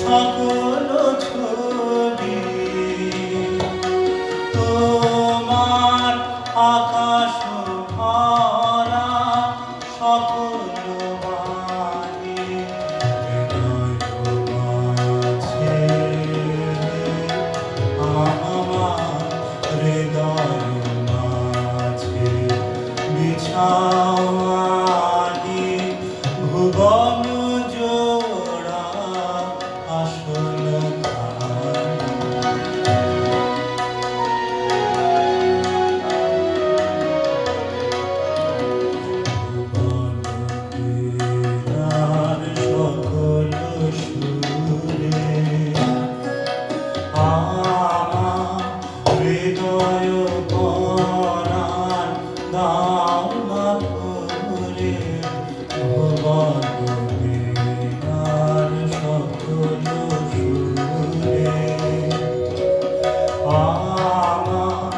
সকল ছবি তোমার আকাশ ভরা সকল বাণী হৃদয় মাঝে আমার হৃদয় মাঝে বিছাওয়ানি ভুবন জোড়া আসল সকল সুরে আমার হৃদয় পরাণ দাও না ভুলে ভুবন বীণার সকল সুরে আমার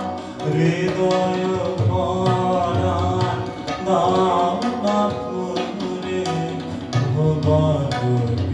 হৃদয় পরাণ দাও না ভুলে ভুবন